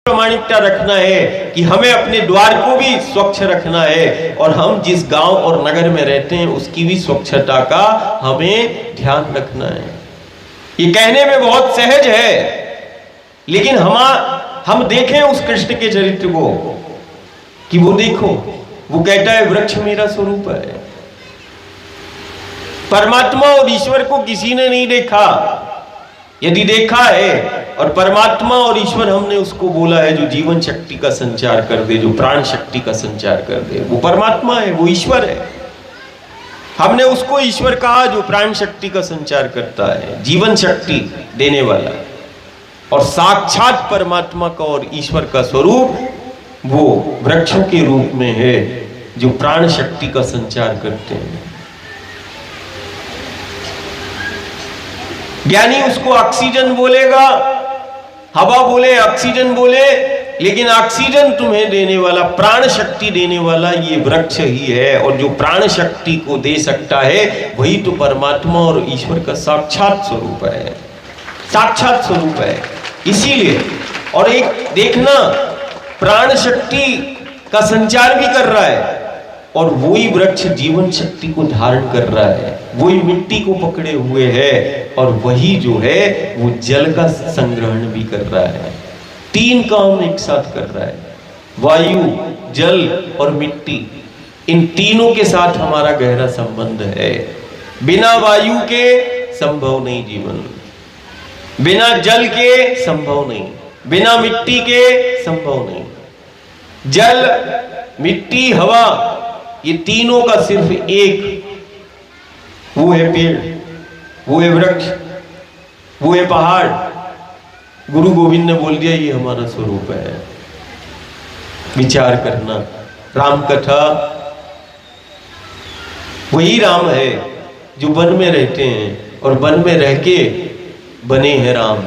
प्रामाणिकता रखना है कि हमें अपने द्वार को भी स्वच्छ रखना है और हम जिस गांव और नगर में रहते हैं उसकी भी स्वच्छता का हमें ध्यान रखना है। ये कहने में बहुत सहज है, लेकिन हम देखें उस कृष्ण के चरित्र को कि वो देखो, वो कहता है वृक्ष मेरा स्वरूप है। परमात्मा और ईश्वर को किसी ने नहीं देखा, यदि देखा है और परमात्मा और ईश्वर हमने उसको बोला है जो जीवन शक्ति का संचार कर दे, जो प्राण शक्ति का संचार कर दे, वो परमात्मा है, वो ईश्वर है। हमने उसको ईश्वर कहा जो प्राण शक्ति का संचार करता है, जीवन शक्ति देने वाला। और साक्षात परमात्मा का और ईश्वर का स्वरूप वो वृक्षों के रूप में है जो प्राण शक्ति का संचार करते हैं। ज्ञानी उसको ऑक्सीजन बोलेगा, हवा बोले, ऑक्सीजन बोले, लेकिन ऑक्सीजन तुम्हें देने वाला, प्राण शक्ति देने वाला ये वृक्ष ही है। और जो प्राण शक्ति को दे सकता है वही तो परमात्मा और ईश्वर का साक्षात स्वरूप है, साक्षात स्वरूप है। इसीलिए और एक देखना, प्राण शक्ति का संचार भी कर रहा है और वही वृक्ष जीवन शक्ति को धारण कर रहा है, वही मिट्टी को पकड़े हुए है और वही जो है वो जल का संग्रहण भी कर रहा है। तीन काम एक साथ कर रहा है, वायु, जल और मिट्टी। इन तीनों के साथ हमारा गहरा संबंध है। बिना वायु के संभव नहीं जीवन, बिना जल के संभव नहीं, बिना मिट्टी के संभव नहीं। जल, मिट्टी, हवा, ये तीनों का सिर्फ एक, वो है पेड़, वो है वृक्ष, वो है पहाड़। गुरु गोविंद ने बोल दिया ये हमारा स्वरूप है। विचार करना, राम कथा, वही राम है जो वन में रहते हैं और वन में रह के बने हैं राम।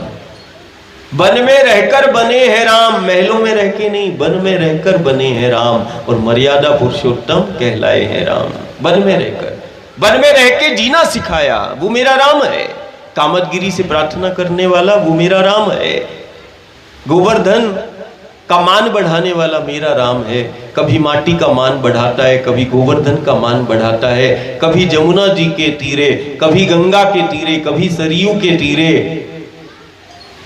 वन में रहकर बने हैं राम, महलों में रह के नहीं, वन में रहकर बने हैं राम और मर्यादा पुरुषोत्तम कहलाए हैं राम। वन में रहकर, वन में रह के जीना सिखाया, वो मेरा राम है। कामतगिरी से प्रार्थना करने वाला वो मेरा राम है। गोवर्धन का मान बढ़ाने वाला मेरा राम है। कभी माटी का मान बढ़ाता है, कभी गोवर्धन का मान बढ़ाता है, कभी जमुना जी के तीरे, कभी गंगा के तीरे, कभी सरयू के तीरे।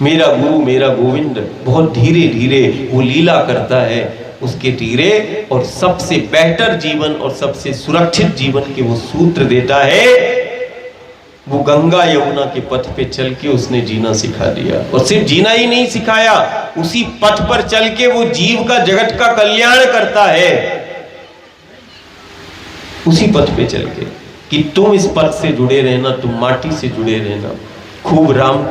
मेरा गुरु, मेरा गोविंद बहुत धीरे धीरे वो लीला करता है उसके तीरे और सबसे बेहतर जीवन और सबसे सुरक्षित जीवन के वो सूत्र देता है। वो गंगा यमुना के पथ पे चल के उसने जीना सिखा दिया और सिर्फ जीना ही नहीं सिखाया, उसी पथ पर चल के वो जीव का, जगत का कल्याण करता है। उसी पथ पे चल के कि तुम इस पथ से जुड़े रहना, तुम माटी से जुड़े रहना। खूब राम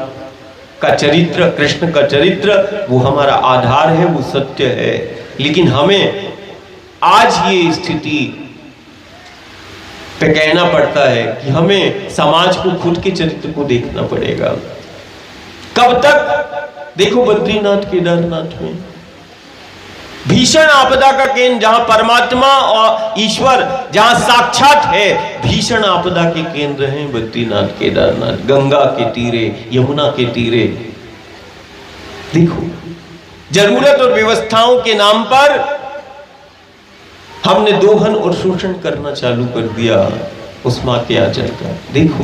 का चरित्र, कृष्ण का चरित्र वो हमारा आधार है, वो सत्य है। लेकिन हमें आज ये स्थिति पे कहना पड़ता है कि हमें समाज को, खुद के चरित्र को देखना पड़ेगा। कब तक? देखो बद्रीनाथ, केदारनाथ में भीषण आपदा का केंद्र, जहां परमात्मा और ईश्वर जहां साक्षात है, भीषण आपदा के केंद्र हैं बद्रीनाथ, केदारनाथ, गंगा के तीरे, यमुना के तीरे। देखो, जरूरत और व्यवस्थाओं के नाम पर हमने दोहन और शोषण करना चालू कर दिया उस मां के आंचल का। देखो,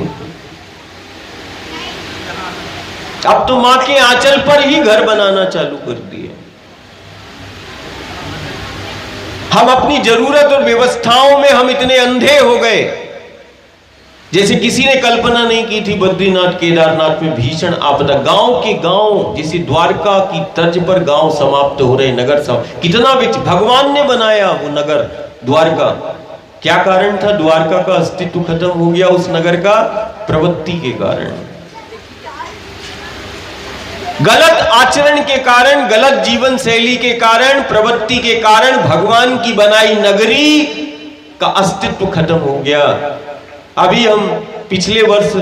अब तो मां के आंचल पर ही घर बनाना चालू कर दिए। हम अपनी जरूरत और व्यवस्थाओं में हम इतने अंधे हो गए, जैसे किसी ने कल्पना नहीं की थी। बद्रीनाथ, केदारनाथ में भीषण आपदा, गांव के गांव, जैसे द्वारका की तर्ज पर गांव समाप्त हो रहे, नगर समाप्त। कितना भगवान ने बनाया वो नगर द्वारका। क्या कारण था द्वारका का अस्तित्व खत्म हो गया उस नगर का? प्रवृत्ति के कारण, गलत आचरण के कारण, गलत जीवन शैली के कारण, प्रवृत्ति के कारण भगवान की बनाई नगरी का अस्तित्व खत्म हो गया। अभी हम पिछले वर्ष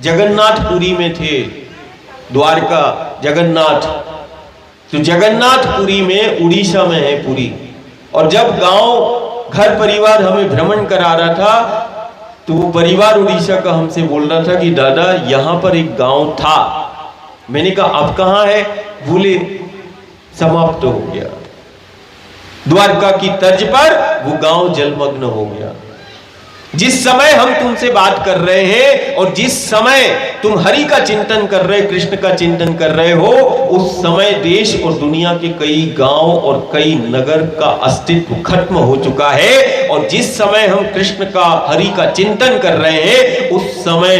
जगन्नाथपुरी में थे, द्वारका, जगन्नाथ। तो जगन्नाथपुरी में, उड़ीसा में है पुरी। और जब गांव घर परिवार हमें भ्रमण करा रहा था तो वो परिवार उड़ीसा का हमसे बोल रहा था कि दादा यहां पर एक गांव था। मैंने कहा अब कहां है? बोले समाप्त हो गया। द्वारका की तर्ज पर वो गांव जलमग्न हो गया। जिस समय हम तुमसे बात कर रहे हैं और जिस समय तुम हरि का चिंतन कर रहे, कृष्ण का चिंतन कर रहे हो, उस समय देश और दुनिया के कई गांव और कई नगर का अस्तित्व खत्म हो चुका है। और जिस समय हम कृष्ण का, हरि का चिंतन कर रहे हैं, उस समय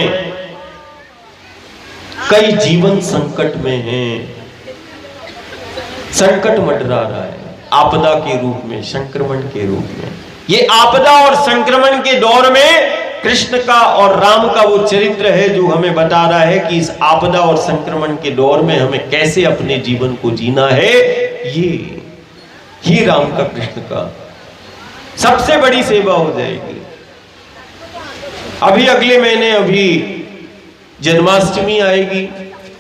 कई जीवन संकट में हैं। संकट मंडरा रहा है, आपदा के रूप में, संक्रमण के रूप में। ये आपदा और संक्रमण के दौर में कृष्ण का और राम का वो चरित्र है जो हमें बता रहा है कि इस आपदा और संक्रमण के दौर में हमें कैसे अपने जीवन को जीना है। ये ही राम का, कृष्ण का सबसे बड़ी सेवा हो जाएगी। अभी अगले महीने अभी जन्माष्टमी आएगी,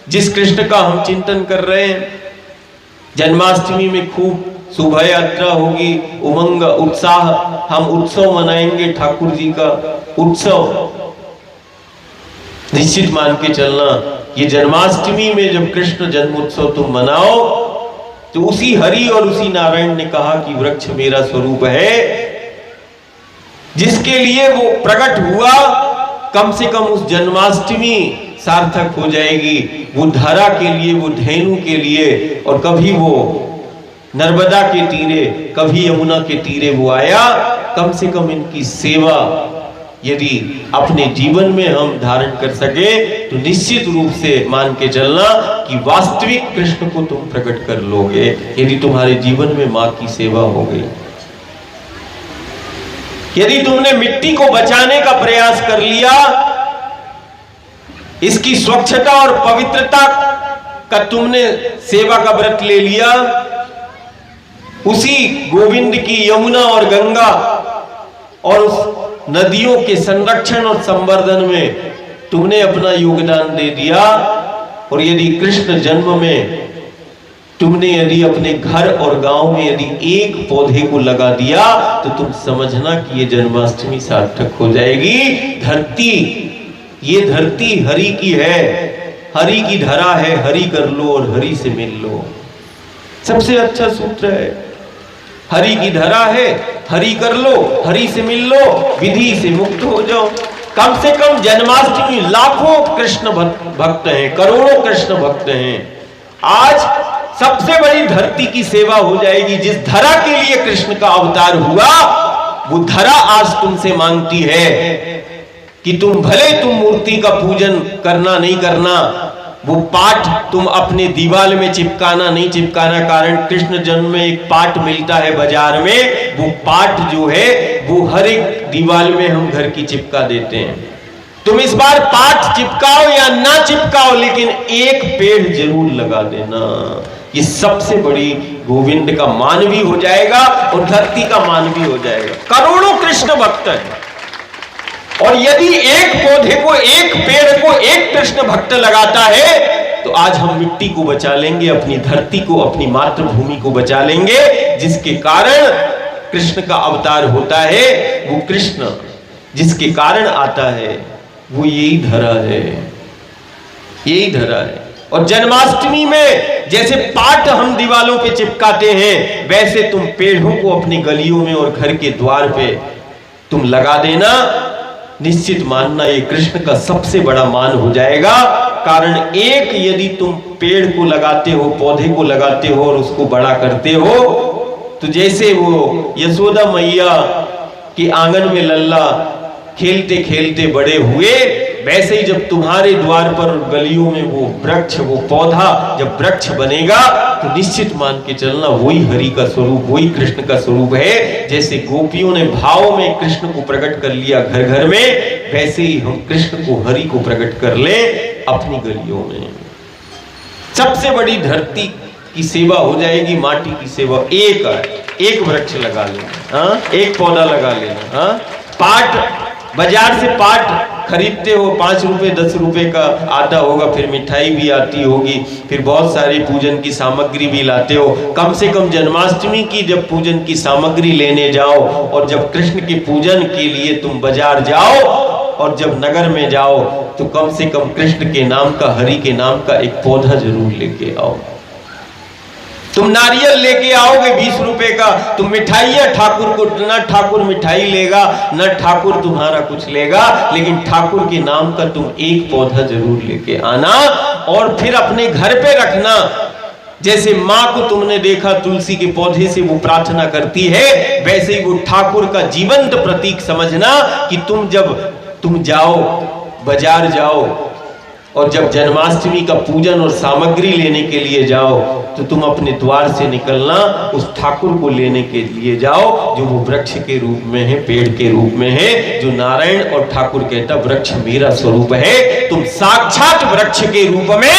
जिस कृष्ण का हम चिंतन कर रहे हैं। जन्माष्टमी में खूब शोभा यात्रा होगी, उमंग उत्साह, हम उत्सव मनाएंगे, ठाकुर जी का उत्सव। निश्चित मान के चलना, ये जन्माष्टमी में जब कृष्ण जन्मोत्सव तुम मनाओ, तो उसी हरि और उसी नारायण ने कहा कि वृक्ष मेरा स्वरूप है, जिसके लिए वो प्रकट हुआ, कम से कम उस जन्माष्टमी सार्थक हो जाएगी। वो धरा के लिए, वो धेनु के लिए। और कभी वो नर्मदा के तीरे, कभी यमुना के तीरे वो आया। कम से कम इनकी सेवा यदि अपने जीवन में हम धारण कर सके, तो निश्चित रूप से मान के चलना कि वास्तविक कृष्ण को तुम प्रकट कर लोगे, यदि तुम्हारे जीवन में मां की सेवा हो गई। यदि तुमने मिट्टी को बचाने का प्रयास कर लिया, इसकी स्वच्छता और पवित्रता का तुमने सेवा का व्रत ले लिया, उसी गोविंद की यमुना और गंगा और उस नदियों के संरक्षण और संवर्धन में तुमने अपना योगदान दे दिया, और यदि कृष्ण जन्म में तुमने यदि अपने घर और गांव में यदि एक पौधे को लगा दिया, तो तुम समझना कि ये जन्माष्टमी सार्थक हो जाएगी। धरती, ये धरती हरि की है, हरि की धरा है, हरि कर लो और हरि से मिल लो। सबसे अच्छा सूत्र है, हरि की धरा है, हरि कर लो, हरि से मिल लो, विधि से मुक्त हो जाओ। कम से कम जन्माष्टमी लाखों कृष्ण भक्त हैं, करोड़ों कृष्ण भक्त हैं। आज सबसे बड़ी धरती की सेवा हो जाएगी। जिस धरा के लिए कृष्ण का अवतार हुआ, वो धरा आज तुमसे मांगती है कि तुम भले तुम मूर्ति का पूजन करना नहीं करना, वो पाठ तुम अपने दीवाल में चिपकाना नहीं चिपकाना। कारण कृष्ण जन्म में एक पाठ मिलता है बाजार में, वो पाठ जो है वो हर एक दीवाल में हम घर की चिपका देते हैं। तुम इस बार पाठ चिपकाओ या ना चिपकाओ, लेकिन एक पेड़ जरूर लगा देना। ये सबसे बड़ी गोविंद का मान भी हो जाएगा और धरती का मान भी हो जाएगा। करोड़ों कृष्ण भक्त हैं, और यदि एक पौधे को, एक पेड़ को एक कृष्ण भक्त लगाता है, तो आज हम मिट्टी को बचा लेंगे, अपनी धरती को, अपनी मातृभूमि को बचा लेंगे। जिसके कारण कृष्ण का अवतार होता है, वो कृष्ण जिसके कारण आता है, वो यही धरा है, यही धरा है। और जन्माष्टमी में जैसे पाठ हम दीवालों पे चिपकाते हैं, वैसे तुम पेड़ों को अपनी गलियों में और घर के द्वार पे तुम लगा देना। निश्चित मानना ये कृष्ण का सबसे बड़ा मान हो जाएगा। कारण एक यदि तुम पेड़ को लगाते हो, पौधे को लगाते हो और उसको बड़ा करते हो, तो जैसे वो यशोदा मैया के आंगन में लल्ला खेलते खेलते बड़े हुए, वैसे ही जब तुम्हारे द्वार पर गलियों में वो वृक्ष, वो पौधा जब वृक्ष बनेगा, तो निश्चित मान के चलना वही हरि का स्वरूप, वही कृष्ण का स्वरूप है। जैसे गोपियों ने भाव में कृष्ण को प्रकट कर लिया घर घर में, वैसे ही हम कृष्ण को, हरि को प्रकट कर ले अपनी गलियों में। सबसे बड़ी धरती की सेवा हो जाएगी, माटी की सेवा। एक वृक्ष लगा लेना, एक पौधा लगा लेना। पाठ, बाजार से पाठ खरीदते हो, 5 रुपए 10 रुपए का आता होगा, फिर मिठाई भी आती होगी, फिर बहुत सारी पूजन की सामग्री भी लाते हो। कम से कम जन्माष्टमी की जब पूजन की सामग्री लेने जाओ, और जब कृष्ण के पूजन के लिए तुम बाजार जाओ, और जब नगर में जाओ, तो कम से कम कृष्ण के नाम का, हरि के नाम का एक पौधा जरूर लेके आओ। तुम नारियल लेके आओगे 20 रुपए का, तुम मिठाइयां ठाकुर को, ना ठाकुर मिठाई लेगा ना ठाकुर तुम्हारा कुछ लेगा, लेकिन ठाकुर के नाम का तुम एक पौधा जरूर लेके आना और फिर अपने घर पे रखना। जैसे माँ को तुमने देखा तुलसी के पौधे से वो प्रार्थना करती है, वैसे ही वो ठाकुर का जीवंत प्रतीक समझना कि तुम जाओ बाजार जाओ और जब जन्माष्टमी का पूजन और सामग्री लेने के लिए जाओ तो तुम अपने द्वार से निकलना उस ठाकुर को लेने के लिए जाओ जो वो वृक्ष के रूप में है, पेड़ के रूप में है, जो नारायण और ठाकुर कहता वृक्ष मेरा स्वरूप है। तुम साक्षात वृक्ष के रूप में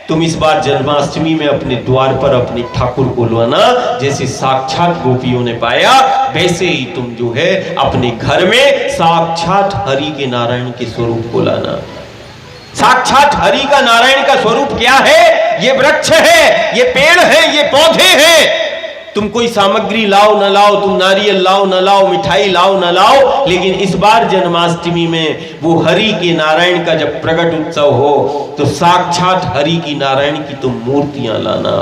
तुम इस बार जन्माष्टमी में अपने द्वार पर अपने ठाकुर को लाना, जैसे साक्षात गोपियों ने पाया वैसे ही तुम जो है अपने घर में साक्षात हरि के नारायण के स्वरूप को लाना। साक्षात हरि का नारायण का स्वरूप क्या है? ये वृक्ष है, ये पेड़ है, ये पौधे हैं। तुम कोई सामग्री लाओ न लाओ, तुम नारियल लाओ न लाओ, मिठाई लाओ न लाओ, लेकिन इस बार जन्माष्टमी में वो हरि के नारायण का जब प्रकट उत्सव हो तो साक्षात हरि की नारायण की तुम मूर्तियां लाना।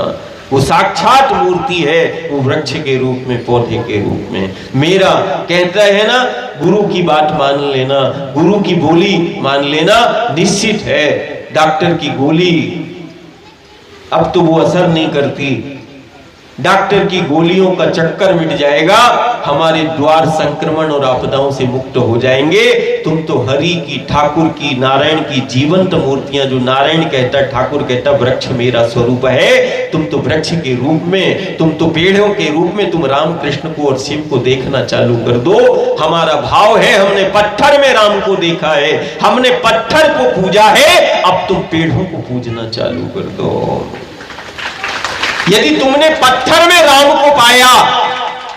वो साक्षात मूर्ति है, वो वृक्ष के रूप में, पौधे के रूप में। मेरा कहता है ना, गुरु की बात मान लेना, गुरु की बोली मान लेना। निश्चित है डॉक्टर की गोली अब तो वो असर नहीं करती, डॉक्टर की गोलियों का चक्कर मिट जाएगा, हमारे द्वार संक्रमण और आपदाओं से मुक्त हो जाएंगे। तुम तो हरि की, ठाकुर की, नारायण की जीवंत मूर्तियां, जो नारायण कहता, ठाकुर कहता वृक्ष मेरा स्वरूप है, तुम तो वृक्ष के रूप में, तुम तो पेड़ों के रूप में तुम राम कृष्ण को और शिव को देखना चालू कर दो। हमारा भाव है, हमने पत्थर में राम को देखा है, हमने पत्थर को पूजा है, अब तुम पेड़ों को पूजना चालू कर दो। यदि तुमने पत्थर में राम को पाया,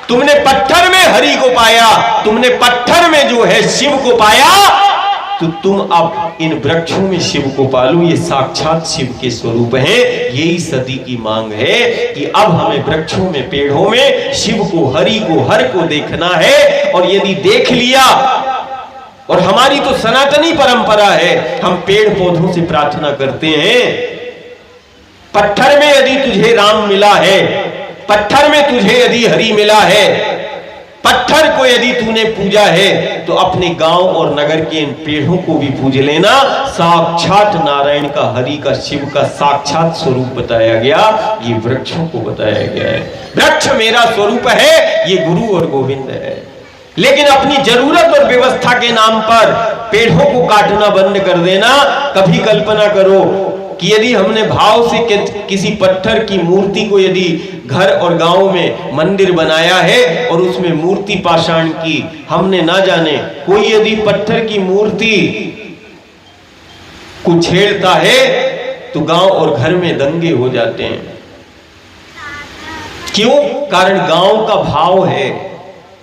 तुमने पत्थर में हरि को पाया, तुमने पत्थर में जो है शिव को पाया, तो तुम अब इन वृक्षों में शिव को पालो। ये साक्षात शिव के स्वरूप हैं। यही सदी की मांग है कि अब हमें वृक्षों में, पेड़ों में शिव को, हरि को, हर को देखना है। और यदि देख लिया, और हमारी तो सनातनी परंपरा है, हम पेड़ पौधों से प्रार्थना करते हैं। पत्थर में यदि तुझे राम मिला है, पत्थर में तुझे यदि हरि मिला है, पत्थर को यदि तूने पूजा है, तो अपने गांव और नगर के इन पेड़ों को भी पूज लेना। साक्षात नारायण का, हरि का, शिव का साक्षात स्वरूप बताया गया, ये वृक्षों को बताया गया है। वृक्ष मेरा स्वरूप है, ये गुरु और गोविंद है। लेकिन अपनी जरूरत और व्यवस्था के नाम पर पेड़ों को काटना बंद कर देना। कभी कल्पना करो कि यदि हमने भाव से किसी पत्थर की मूर्ति को यदि घर और गांव में मंदिर बनाया है और उसमें मूर्ति पाषाण की, हमने ना जाने कोई यदि पत्थर की मूर्ति को छेड़ता है तो गांव और घर में दंगे हो जाते हैं। क्यों? कारण गांव का भाव है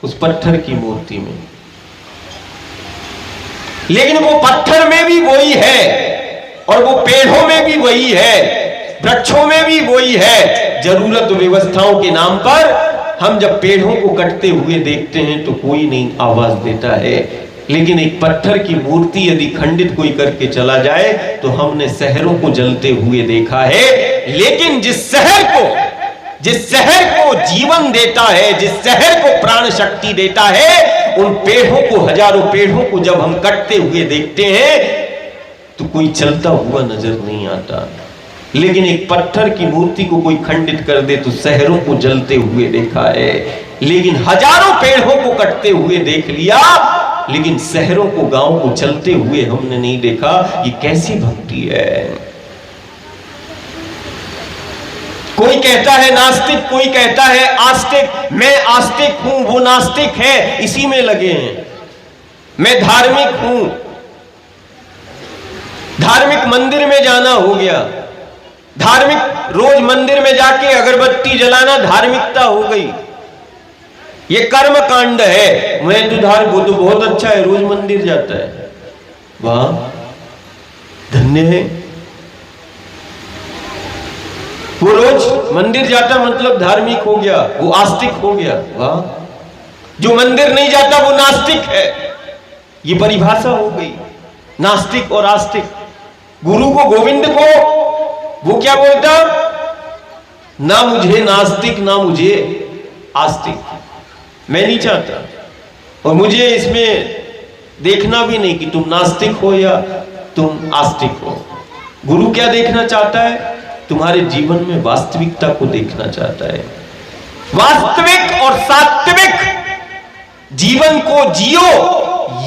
उस पत्थर की मूर्ति में। लेकिन वो पत्थर में भी वही है और वो पेड़ों में भी वही है, वृक्षों में भी वही है। जरूरत व्यवस्थाओं के नाम पर हम जब पेड़ों को कटते हुए देखते हैं तो कोई नहीं आवाज देता है, लेकिन एक पत्थर की मूर्ति यदि खंडित कोई करके चला जाए तो हमने शहरों को जलते हुए देखा है। लेकिन जिस शहर को जीवन देता है, जिस शहर को प्राण शक्ति देता है, उन पेड़ों को, हजारों पेड़ों को जब हम कटते हुए देखते हैं तो कोई चलता हुआ नजर नहीं आता। लेकिन एक पत्थर की मूर्ति को कोई खंडित कर दे तो शहरों को जलते हुए देखा है। लेकिन हजारों पेड़ों को कटते हुए देख लिया, लेकिन शहरों को, गांव को चलते हुए हमने नहीं देखा। ये कैसी भक्ति है? कोई कहता है नास्तिक, कोई कहता है आस्तिक। मैं आस्तिक हूं, वो नास्तिक है, इसी में लगे हैं। मैं धार्मिक हूं, धार्मिक मंदिर में जाना हो गया, धार्मिक रोज मंदिर में जाके अगरबत्ती जलाना धार्मिकता हो गई। ये कर्म कांड है। मैं तो वो तो बहुत अच्छा है, रोज मंदिर जाता है, वाह धन्य है। वो रोज मंदिर जाता मतलब धार्मिक हो गया, वो आस्तिक हो गया, वाह। जो मंदिर नहीं जाता वो नास्तिक है। ये परिभाषा हो गई, नास्तिक और आस्तिक। गुरु को, गोविंद को वो क्या बोलता? ना मुझे नास्तिक ना मुझे आस्तिक, मैं नहीं चाहता। और मुझे इसमें देखना भी नहीं कि तुम नास्तिक हो या तुम आस्तिक हो। गुरु क्या देखना चाहता है? तुम्हारे जीवन में वास्तविकता को देखना चाहता है। वास्तविक और सात्विक जीवन को जियो,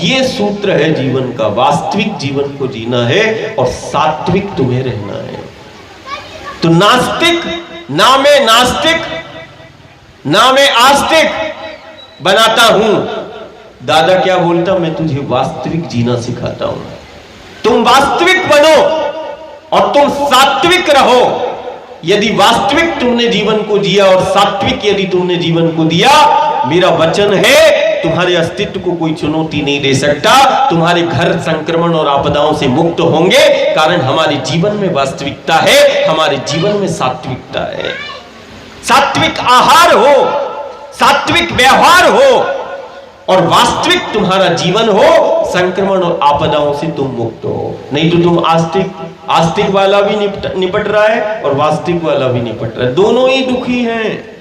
ये सूत्र है जीवन का। वास्तविक जीवन को जीना है और सात्विक तुम्हें रहना है। तो नास्तिक ना मैं नास्तिक ना मैं आस्तिक बनाता हूं। दादा क्या बोलता? मैं तुझे वास्तविक जीना सिखाता हूं। तुम वास्तविक बनो और तुम सात्विक रहो। यदि वास्तविक तुमने जीवन को जिया और सात्विक यदि तुमने जीवन को दिया, मेरा वचन है तुम्हारे अस्तित्व को कोई चुनौती नहीं दे सकता। तुम्हारे घर संक्रमण और आपदाओं से मुक्त होंगे, कारण हमारे जीवन में वास्तविकता है, हमारे जीवन में सात्विकता है। सात्विक आहार हो, सात्विक व्यवहार हो और वास्तविक तुम्हारा जीवन हो, संक्रमण और आपदाओं से तुम मुक्त हो। नहीं तो तुम आस्तिक वाला भी निपट रहा है और वास्तविक वाला भी निपट रहा है। दोनों ही दुखी हैं।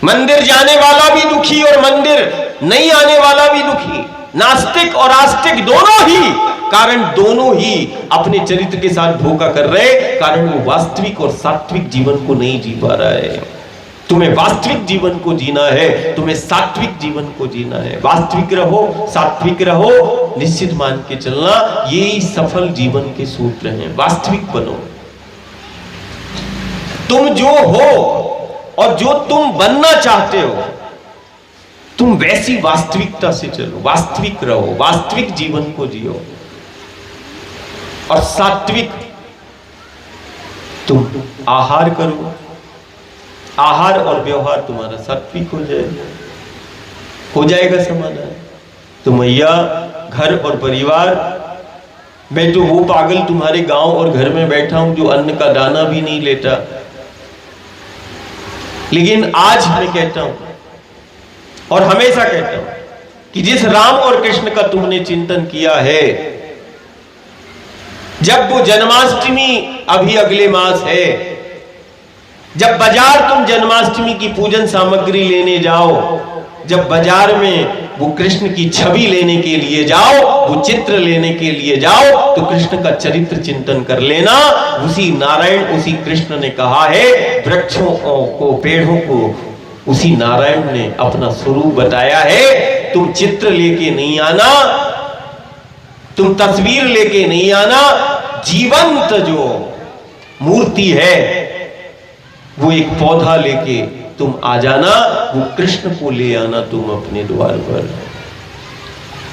मंदिर जाने वाला भी दुखी और मंदिर नहीं आने वाला भी दुखी। नास्तिक और आस्तिक दोनों ही, कारण दोनों ही अपने चरित्र के साथ धोखा कर रहे, कारण वो वास्तविक और सात्विक जीवन को नहीं जी पा रहा है। तुम्हें वास्तविक जीवन को जीना है, तुम्हें सात्विक जीवन को जीना है। वास्तविक रहो, सात्विक रहो, निश्चित मान के चलना, यही सफल जीवन के सूत्र हैं। वास्तविक बनो। तुम जो हो और जो तुम बनना चाहते हो, तुम वैसी वास्तविकता से चलो, वास्तविक रहो, वास्तविक जीवन को जियो और सात्विक तुम आहार करो। आहार और व्यवहार तुम्हारा सात्विक हो जाएगा समाधान। तो मैया घर और परिवार, मैं तो वो पागल तुम्हारे गांव और घर में बैठा हूं जो अन्न का दाना भी नहीं लेता, लेकिन आज मैं कहता हूं और हमेशा कहता हूं कि जिस राम और कृष्ण का तुमने चिंतन किया है, जब वो जन्माष्टमी अभी अगले मास है, जब बाजार तुम जन्माष्टमी की पूजन सामग्री लेने जाओ, जब बाजार में वो कृष्ण की छवि लेने के लिए जाओ, वो चित्र लेने के लिए जाओ, तो कृष्ण का चरित्र चिंतन कर लेना। उसी नारायण, उसी कृष्ण ने कहा है, वृक्षों को, पेड़ों को उसी नारायण ने अपना स्वरूप बताया है। तुम चित्र लेके नहीं आना, तुम तस्वीर लेके नहीं आना, जीवंत जो मूर्ति है वो एक पौधा लेके तुम आ जाना, वो कृष्ण को ले आना तुम अपने द्वार पर,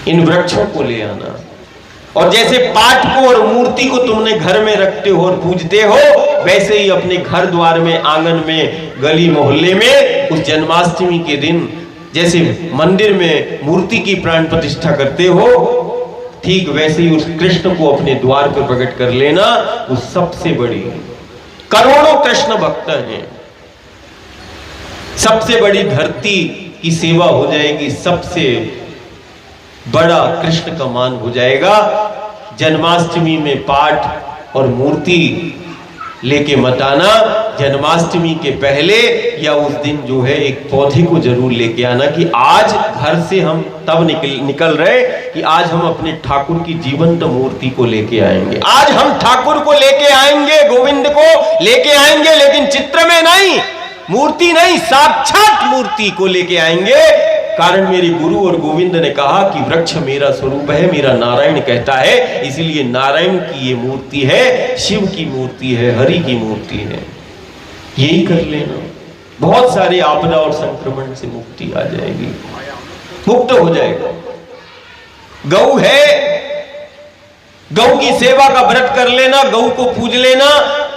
इन वृक्षों को ले आना। और जैसे पाठ को और मूर्ति को तुमने घर में रखते हो और पूजते हो, वैसे ही अपने घर द्वार में, आंगन में, गली मोहल्ले में उस जन्माष्टमी के दिन जैसे मंदिर में मूर्ति की प्राण प्रतिष्ठा करते हो, ठीक वैसे ही उस कृष्ण को अपने द्वार पर प्रकट कर लेना। वो सबसे बड़ी, करोड़ों कृष्ण भक्त हैं, सबसे बड़ी धरती की सेवा हो जाएगी, सबसे बड़ा कृष्ण का मान हो जाएगा। जन्माष्टमी में पाठ और मूर्ति लेके मत आना। जन्माष्टमी के पहले या उस दिन जो है एक पौधे को जरूर लेके आना कि आज घर से हम तब निकल रहे कि आज हम अपने ठाकुर की जीवंत मूर्ति को लेके आएंगे। आज हम ठाकुर को लेके आएंगे, गोविंद को लेके आएंगे, लेकिन चित्र में नहीं, मूर्ति नहीं, साक्षात मूर्ति को लेके आएंगे। कारण मेरे गुरु और गोविंद ने कहा कि वृक्ष मेरा स्वरूप है, मेरा नारायण कहता है, इसलिए नारायण की ये मूर्ति है, शिव की मूर्ति है, हरि की मूर्ति है। यही कर लेना, बहुत सारे आपदा और संक्रमण से मुक्ति आ जाएगी, मुक्त हो जाएगा। गौ है, गौ की सेवा का व्रत कर लेना, गौ को पूज लेना,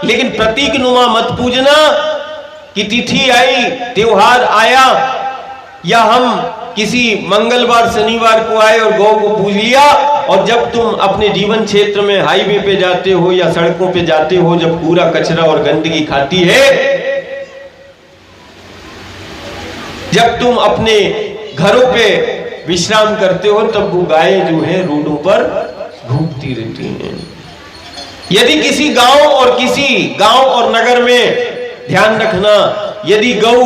लेकिन प्रतीक नुमा मत पूजना कि तिथि आई, त्योहार आया, या हम किसी मंगलवार शनिवार को आए और गौ को पूज लिया। और जब तुम अपने जीवन क्षेत्र में हाईवे पे जाते हो या सड़कों पे जाते हो, जब पूरा कचरा और गंदगी खाती है, जब तुम अपने घरों पे विश्राम करते हो, तब वो गायें जो है रोडों पर घूमती रहती हैं। यदि किसी गांव और नगर में ध्यान रखना, यदि गौ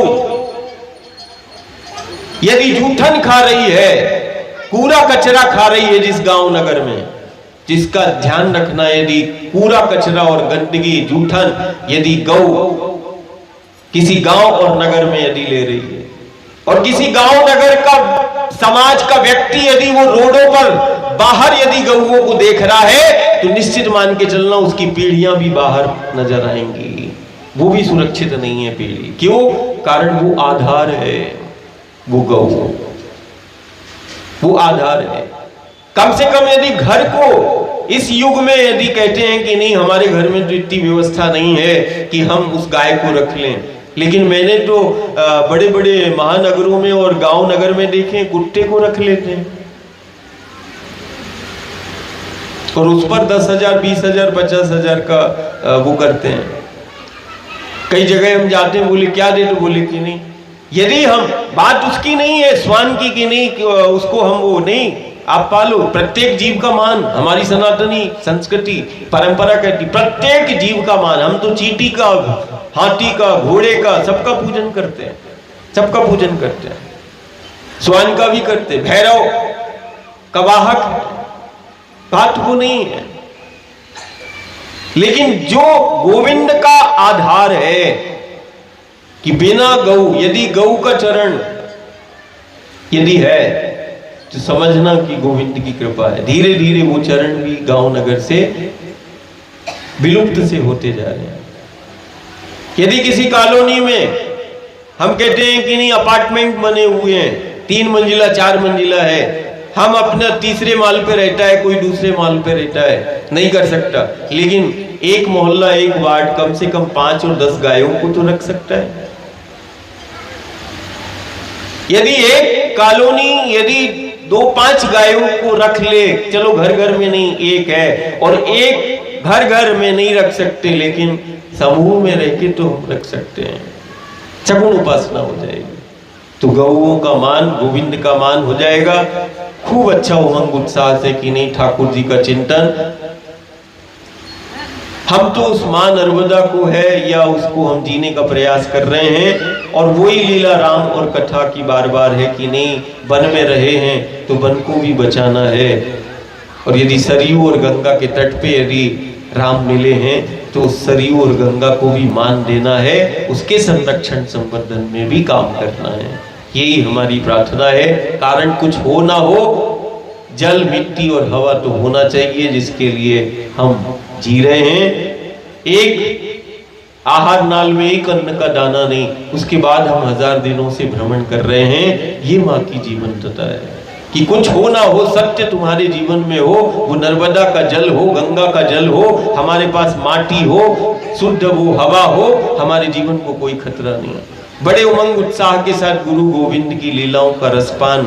यदि जूठन खा रही है, कूड़ा कचरा खा रही है जिस गांव नगर में, जिसका ध्यान रखना, यदि कूड़ा कचरा और गंदगी जूठन यदि गौ किसी गांव और नगर में यदि ले रही है, और किसी गांव नगर का समाज का व्यक्ति यदि वो रोडों पर बाहर यदि गौओं को देख रहा है, तो निश्चित मान के चलना उसकी पीढ़ियां भी बाहर नजर आएंगी, वो भी सुरक्षित नहीं है पीढ़ी। क्यों? कारण वो आधार है, वो गौ, वो आधार है। कम से कम यदि घर को इस युग में यदि कहते हैं कि नहीं हमारे घर में तो इतनी व्यवस्था नहीं है कि हम उस गाय को रख लें, लेकिन मैंने तो बड़े बड़े महानगरों में और गांव नगर में देखे कुत्ते को रख लेते हैं और उस पर 10,000, 20,000, 50,000 का वो करते हैं। कई जगह हम जाते हैं, बोले क्या दे, तो बोले कि नहीं, यदि हम बात उसकी नहीं है स्वान की कि नहीं उसको हम वो नहीं, आप पालो, प्रत्येक जीव का मान हमारी सनातनी संस्कृति परंपरा कहती, प्रत्येक जीव का मान। हम तो चींटी का, हाथी का, घोड़े का, सबका पूजन करते हैं, सबका पूजन करते हैं, स्वान का भी करते, भैरव का वाहक, बात वो नहीं है। लेकिन जो गोविंद का आधार है कि बिना गौ, यदि गौ का चरण यदि है तो समझना कि गोविंद की कृपा है। धीरे धीरे वो चरण भी गांव नगर से विलुप्त से होते जा रहे हैं। यदि किसी कॉलोनी में हम कहते हैं कि नहीं अपार्टमेंट बने हुए हैं, 3 मंजिला 4 मंजिला है, हम अपना तीसरे माल पे रहता है, कोई दूसरे माल पे रहता है, नहीं कर सकता, लेकिन एक मोहल्ला, एक वार्ड कम से कम 5 और 10 गायों को तो रख सकता है। यदि एक कॉलोनी यदि 2-5 गायों को रख ले, चलो घर घर में नहीं, एक है, और एक घर घर में नहीं रख सकते, लेकिन समूह में रह के तो हम रख सकते हैं, सगुण उपासना हो जाएगी, तो गौओं का मान, गोविंद का मान हो जाएगा। खूब अच्छा उमंग उत्साह से कि नहीं ठाकुर जी का चिंतन, हम तो उस मां नर्मदा को है या उसको हम जीने का प्रयास कर रहे हैं, और वही लीला राम और कथा की बार बार है कि नहीं वन में रहे हैं तो वन को भी बचाना है, और यदि सरयू और गंगा के तट पे यदि राम मिले हैं तो सरयू और गंगा को भी मान देना है, उसके संरक्षण संवर्धन में भी काम करना है। यही हमारी प्रार्थना है। कारण कुछ हो ना हो, जल, मिट्टी और हवा तो होना चाहिए, जिसके लिए हम जी रहे हैं। एक आहार नाल में एक अन्न का दाना नहीं, उसके बाद हम 1000 दिनों से भ्रमण कर रहे हैं। ये माँ की जीवंतता है कि कुछ हो ना हो, सत्य तुम्हारे जीवन में हो, वो नर्मदा का जल हो, गंगा का जल हो, हमारे पास माटी हो, शुद्ध वो हवा हो, हमारे जीवन को कोई खतरा नहीं है। बड़े उमंग उत्साह के साथ गुरु गोविंद की लीलाओं का रसपान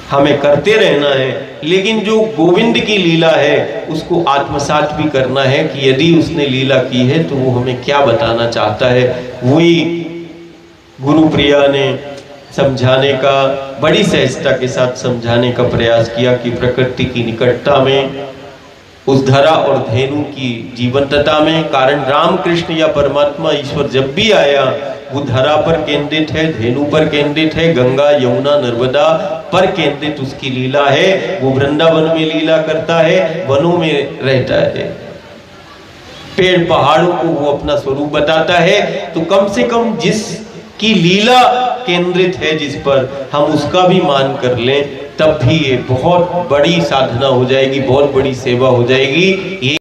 हमें करते रहना है, लेकिन जो गोविंद की लीला है उसको आत्मसात भी करना है कि यदि उसने लीला की है तो वो हमें क्या बताना चाहता है। वही गुरु प्रिया ने समझाने का, बड़ी सहजता के साथ समझाने का प्रयास किया कि प्रकृति की निकटता में, उस धरा और धेनु की जीवंतता में, कारण राम कृष्ण या परमात्मा ईश्वर जब भी आया वो धरा पर केंद्रित है, धेनु पर केंद्रित है, गंगा यमुना नर्मदा पर केंद्रित उसकी लीला है। वो वृंदावन में लीला करता है, वनों में रहता है, पेड़ पहाड़ों को वो अपना स्वरूप बताता है। तो कम से कम जिसकी लीला केंद्रित है, जिस पर हम उसका भी मान कर लें, तब भी ये बहुत बड़ी साधना हो जाएगी, बहुत बड़ी सेवा हो जाएगी। ये